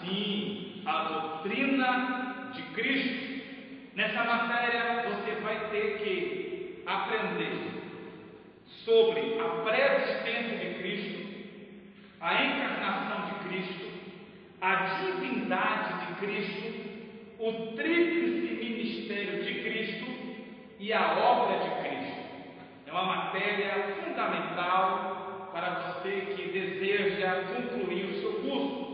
Sim, a doutrina de Cristo. Nessa matéria você vai ter que aprender sobre a pré-existência de Cristo, a encarnação de Cristo, a divindade de Cristo, o tríplice ministério de Cristo e a obra de Cristo. É uma matéria fundamental para você que deseja concluir o seu curso.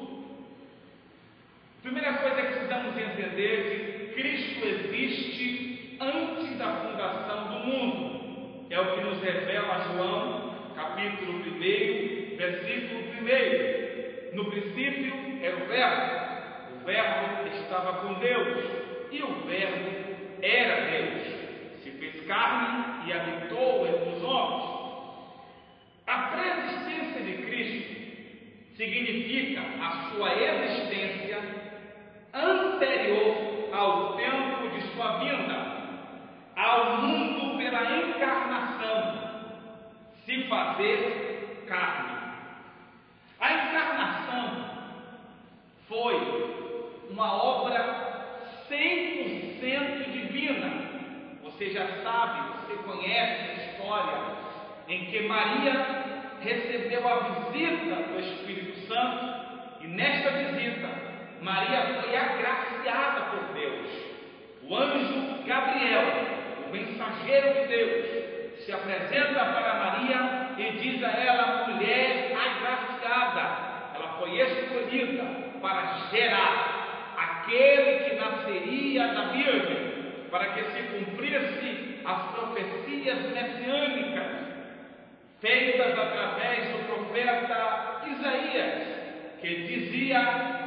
Primeira coisa que precisamos entender que Cristo existe antes da fundação do mundo. É o que nos revela João, capítulo 1, versículo 1. No princípio era o Verbo estava com Deus, e o Verbo era Deus. Se fez carne e habitou entre os homens. A pré-existência de Cristo significa a sua existência anterior ao tempo de sua vinda ao mundo pela encarnação, se fazer carne. A encarnação foi uma obra 100% divina. Você já sabe, você conhece a história em que Maria recebeu a visita do Espírito Santo, e nesta visita Maria foi agraciada por Deus. O anjo Gabriel, o mensageiro de Deus, se apresenta para Maria e diz a ela: mulher agraciada. Ela foi escolhida para gerar aquele que nasceria da Virgem, para que se cumprisse as profecias messiânicas feitas através do profeta Isaías, que dizia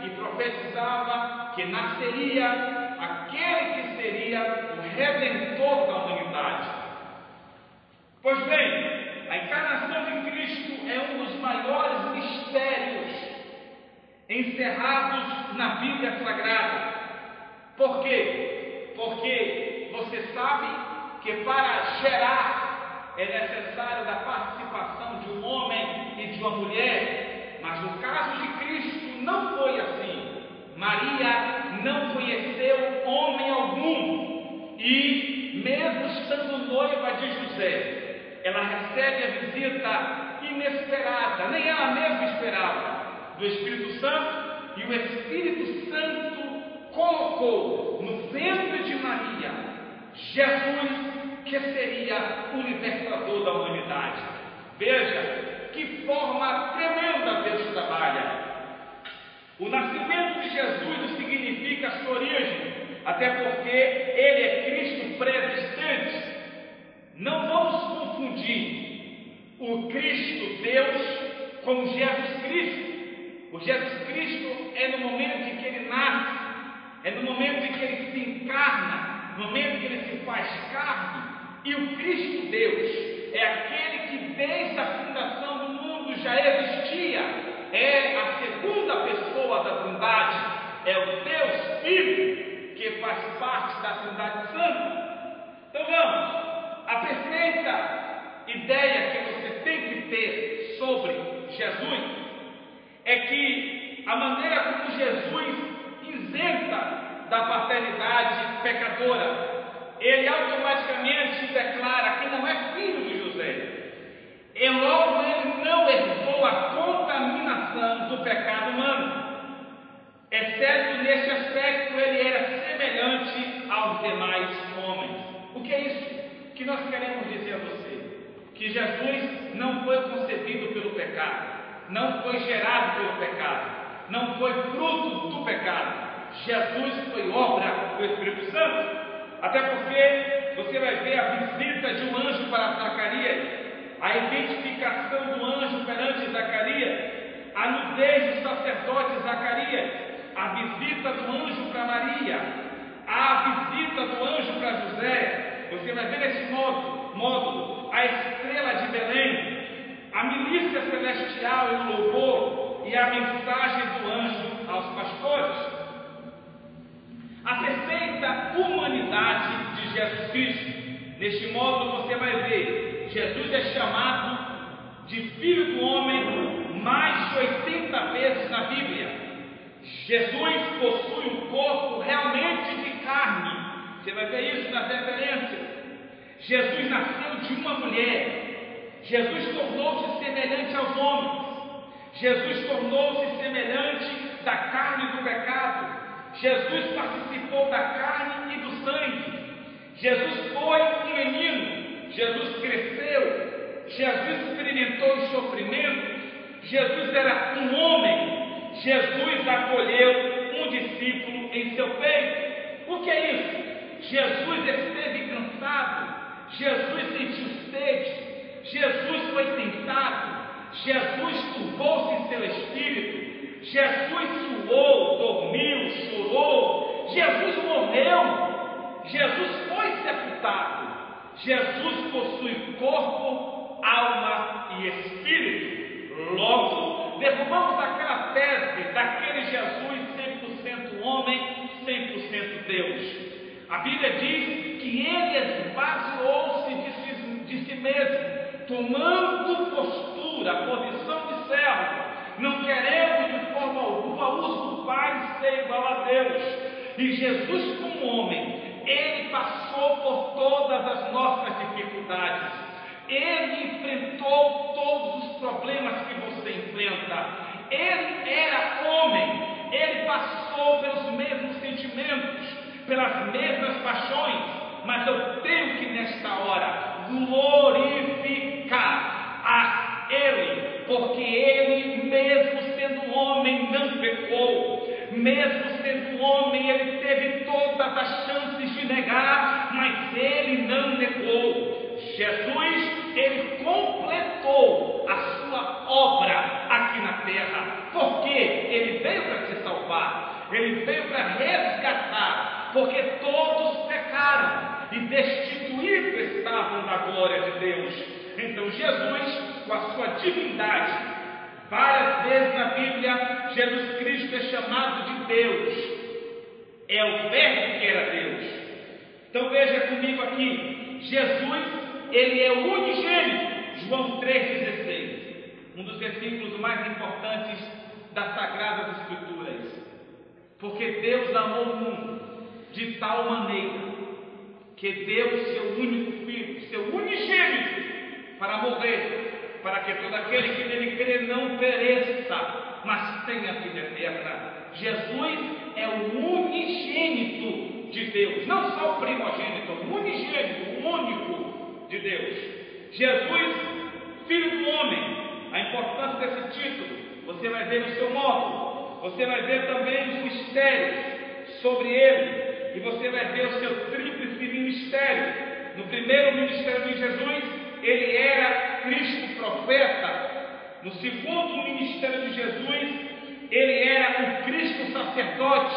e profetizava que nasceria aquele que seria o Redentor da humanidade. Pois bem, a encarnação de Cristo é um dos maiores mistérios encerrados na Bíblia Sagrada. Por quê? Porque você sabe que para gerar é necessário da participação de um homem e de uma mulher, mas no caso de Cristo não foi assim. Maria não conheceu homem algum, e mesmo estando noiva de José, ela recebe a visita inesperada, nem ela mesma esperava, do Espírito Santo, e o Espírito Santo colocou no ventre de Maria Jesus, que seria o libertador da humanidade. Veja que forma tremenda Deus trabalha. O nascimento de Jesus significa a sua origem, até porque ele é Cristo pré-existente. Não vamos confundir o Cristo Deus com Jesus Cristo. O Jesus Cristo é no momento em que ele nasce, é no momento em que ele se encarna, no momento em que ele se faz carne. E o Cristo Deus é aquele que desde a fundação do mundo já existia, é a segunda pessoa da Trindade, é o Deus Filho, que faz parte da Trindade Santa. Então vamos, a perfeita ideia que você tem que ter sobre Jesus é que a maneira como Jesus isenta da paternidade pecadora, ele automaticamente declara que não é filho de José, e logo ele não herdou a contaminação do pecado humano, exceto neste aspecto ele era semelhante aos demais homens. O que é isso que nós queremos dizer a você? Que Jesus não foi concebido pelo pecado, não foi gerado pelo pecado, não foi fruto do pecado. Jesus foi obra do Espírito Santo. Até porque você vai ver a visita de um anjo para Zacarias, a identificação do anjo perante Zacarias, a nudez do sacerdote Zacarias, a visita do anjo para Maria, a visita do anjo para José. Você vai ver nesse módulo a estrela de Belém, a milícia celestial e o louvor, e a mensagem do anjo aos pastores. A perfeita humanidade de Jesus Cristo. Neste módulo você vai ver, Jesus é chamado de Filho do Homem mais de 80 vezes na Bíblia. Jesus possui um corpo realmente de carne. Você vai ver isso nas referências. Jesus nasceu de uma mulher. Jesus tornou-se semelhante aos homens. Jesus tornou-se semelhante da carne e do pecado. Jesus participou da carne e do sangue. Jesus foi um menino. Jesus cresceu. Jesus experimentou os sofrimentos. Jesus era um homem. Jesus acolheu um discípulo em seu peito. O que é isso? Jesus esteve cansado. Jesus sentiu sede. Jesus foi tentado. Jesus turbou-se em seu espírito. Jesus suou, dormiu, chorou. Jesus morreu. Jesus foi sepultado. Jesus possui corpo, alma e espírito. Logo, derrubamos aquela tese daquele Jesus 100% homem, 100% Deus. A Bíblia diz que ele esvaziou-se de si mesmo, tomando postura, posição de servo, não querendo de forma alguma usurpar e ser igual a Deus. E Jesus, como homem, ele passou por todas as nossas dificuldades. Ele enfrentou todos os problemas que você enfrenta. Ele era homem. Ele passou pelos mesmos sentimentos, pelas mesmas paixões. Mas eu tenho que nesta hora glorificar a Ele, porque Ele, mesmo sendo homem, não pecou. Mesmo sendo homem, Ele teve todas as chances de negar, mas Ele não negou. Jesus, Ele completou a sua obra aqui na terra, porque Ele veio para te salvar, Ele veio para resgatar, porque todos pecaram e destituídos estavam da glória de Deus. Então Jesus, com a sua divindade, várias vezes na Bíblia, Jesus Cristo é chamado de Deus, é o Verbo que era Deus. Então veja comigo aqui, Jesus, Ele é o unigênito, João 3,16, um dos versículos mais importantes das Sagradas Escrituras. Porque Deus amou o mundo de tal maneira que deu o seu único Filho, seu unigênito, para morrer, para que todo aquele que nele crê não pereça, mas tenha vida eterna. Jesus é o unigênito de Deus, não só o primogênito, o unigênito, o único de Deus. Jesus, Filho do Homem. A importância desse título você vai ver no seu módulo. Você vai ver também os mistérios sobre ele, e você vai ver o seu tríplice ministério. No primeiro ministério de Jesus, ele era Cristo profeta. No segundo ministério de Jesus, ele era o Cristo sacerdote.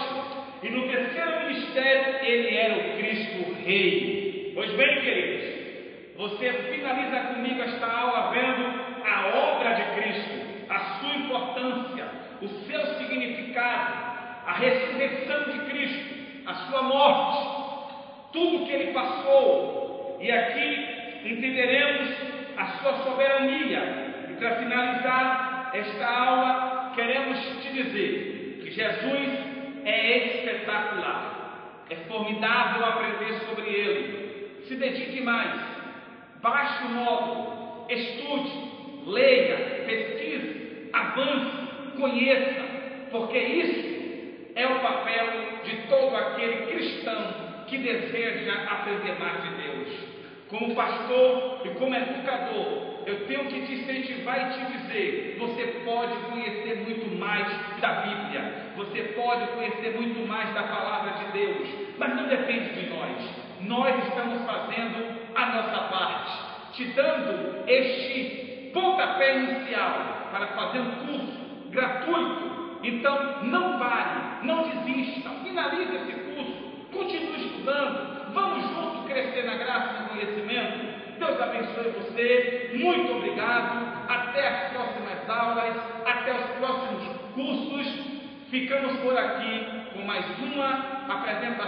E no terceiro ministério, ele era o Cristo rei. Pois bem, queridos, você finaliza comigo esta aula vendo a obra de Cristo, a sua importância, o seu significado, a ressurreição de Cristo, a sua morte, tudo que ele passou. E aqui entenderemos a sua soberania. E para finalizar esta aula, queremos te dizer que Jesus é espetacular, é formidável aprender sobre ele. Se dedique mais, baixe o módulo, estude, leia, pesquise, avance, conheça, porque isso é o papel de todo aquele cristão que deseja aprender mais de Deus. Como pastor e como educador, eu tenho que te incentivar e te dizer: você pode conhecer muito mais da Bíblia, você pode conhecer muito mais da palavra de Deus, mas não depende de nós. Nós estamos fazendo a nossa parte, te dando este pontapé inicial para fazer um curso gratuito. Então não pare, não desista, finalize esse curso, continue estudando, vamos juntos crescer na graça e no conhecimento. Deus abençoe você, muito obrigado, até as próximas aulas, até os próximos cursos. Ficamos por aqui com mais uma apresentação